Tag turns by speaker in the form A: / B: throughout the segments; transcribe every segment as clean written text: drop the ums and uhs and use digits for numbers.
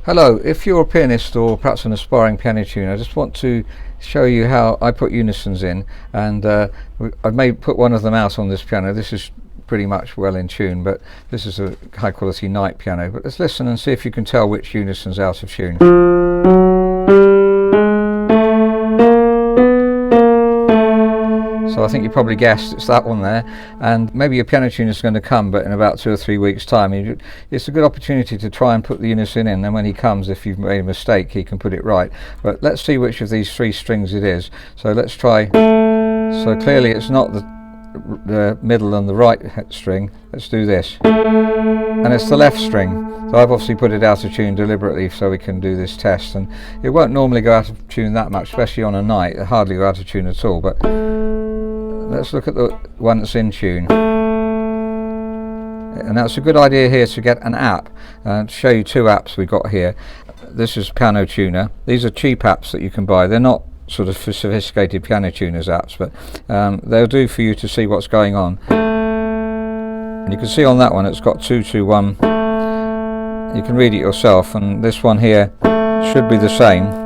A: Hello, if you're a pianist or perhaps an aspiring piano tuner, I just want to show you how I put unisons in, and I may put one of them out on this piano. This is pretty much well in tune, but this is a high quality night piano. But let's listen and see if you can tell which unison's out of tune. So I think you probably guessed it's that one there, and maybe your piano tuner is going to come, but in about 2 or 3 weeks time. It's a good opportunity to try and put the unison in, then when he comes, if you've made a mistake, he can put it right. But let's see which of these 3 strings it is. So let's try. So clearly it's not the middle and the right string. Let's do this, and it's the left string. So I've obviously put it out of tune deliberately so we can do this test, and it won't normally go out of tune that much, especially on a night. It hardly go out of tune at all. But let's look at the one that's in tune. And that's a good idea here to get an app. To show you 2 apps we've got here. This is Piano Tuner. These are cheap apps that you can buy. They're not sort of sophisticated piano tuners apps, but they'll do for you to see what's going on. And you can see on that one it's got 221. You can read it yourself, and this one here should be the same.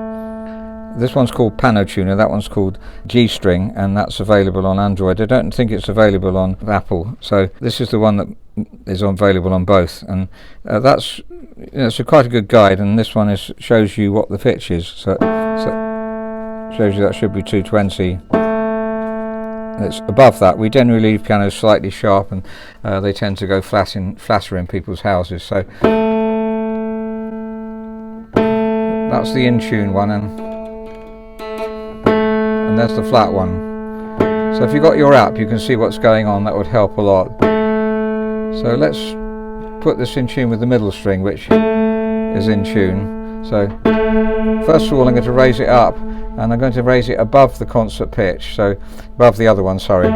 A: This one's called Piano Tuner, that one's called G String, and that's available on Android. I don't think it's available on Apple, so this is the one that is available on both, and that's, it's quite a good guide. And this one shows you what the pitch is, so shows you that should be 220. It's above that. We generally leave pianos slightly sharp, and they tend to go flatter in people's houses. So that's the in tune one, and there's the flat one. So if you've got your app, you can see what's going on. That would help a lot. So let's put this in tune with the middle string, which is in tune. So first of all, I'm going to raise it up, and I'm going to raise it above the concert pitch, so above the other one, sorry.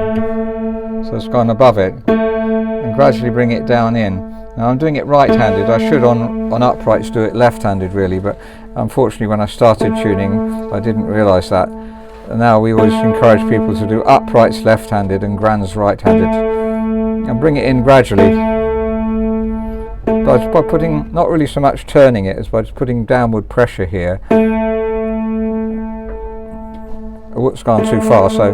A: So it's gone above it, and gradually bring it down in. Now I'm doing it right-handed. I should on uprights do it left-handed really, but unfortunately when I started tuning I didn't realise that. And now we always encourage people to do uprights left-handed and grands right-handed, and bring it in gradually by putting, not really so much turning it as by just putting downward pressure here. Oh, it's gone too far, so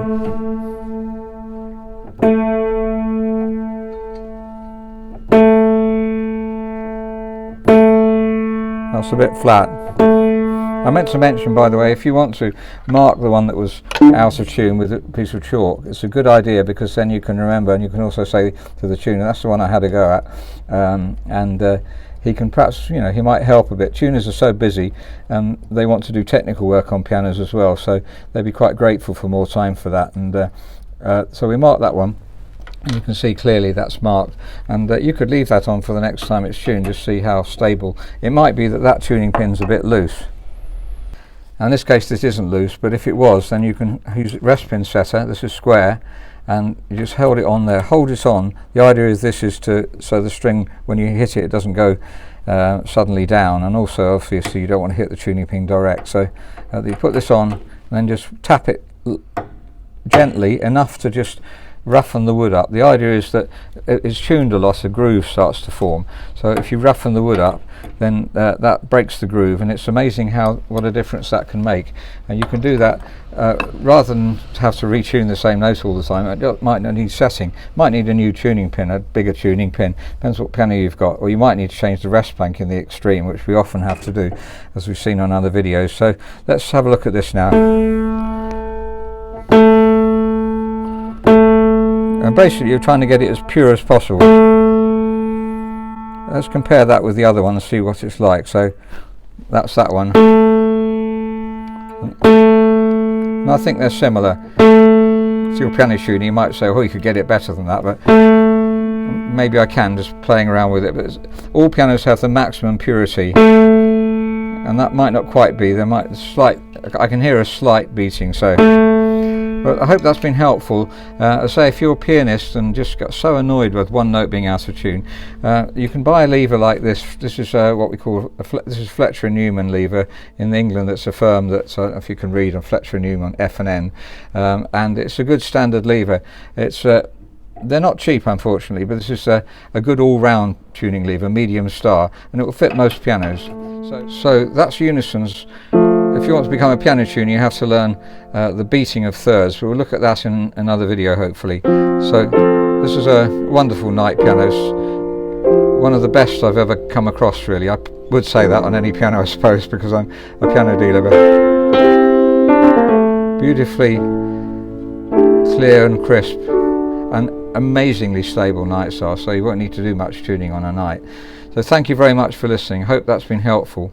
A: that's a bit flat. I meant to mention, by the way, if you want to mark the one that was out of tune with a piece of chalk, it's a good idea, because then you can remember, and you can also say to the tuner, that's the one I had a go at, and he can perhaps, he might help a bit. Tuners are so busy, and they want to do technical work on pianos as well, so they'd be quite grateful for more time for that. And so we mark that one, and you can see clearly that's marked, and you could leave that on for the next time it's tuned, just see how stable. It might be that tuning pin's a bit loose. Now in this case this isn't loose, but if it was, then you can use rest pin setter. This is square, and you just hold it on there, hold it on. The idea is this is so the string, when you hit it, it doesn't go suddenly down, and also obviously you don't want to hit the tuning pin direct. So you put this on, and then just tap it gently enough to just roughen the wood up. The idea is that it's tuned a lot, a groove starts to form. So if you roughen the wood up, then that breaks the groove, and it's amazing what a difference that can make. And you can do that rather than have to retune the same note all the time. It might not need setting, might need a new tuning pin, a bigger tuning pin, depends what piano you've got, or you might need to change the rest plank in the extreme, which we often have to do, as we've seen on other videos. So let's have a look at this now. And basically you're trying to get it as pure as possible. Let's compare that with the other one and see what it's like. So that's that one, and I think they're similar. To your piano tuner, you might say, oh, you could get it better than that, but maybe I can, just playing around with it. But all pianos have the maximum purity, and that might not quite be. There might I can hear a slight beating. So but I hope that's been helpful. I say, if you're a pianist and just got so annoyed with one note being out of tune, you can buy a lever like this. This is what we call this is Fletcher & Newman lever in England. It's a firm that, if you can read on Fletcher & Newman, F&N, and it's a good standard lever. It's they're not cheap, unfortunately, but this is a good all-round tuning lever, medium star, and it will fit most pianos. So that's unisons. If you want to become a piano tuner, you have to learn the beating of thirds. We'll look at that in another video, hopefully. So this is a wonderful night piano. One of the best I've ever come across, really. I would say that on any piano, I suppose, because I'm a piano dealer. But beautifully clear and crisp, and amazingly stable nights are, so you won't need to do much tuning on a night. So thank you very much for listening. Hope that's been helpful.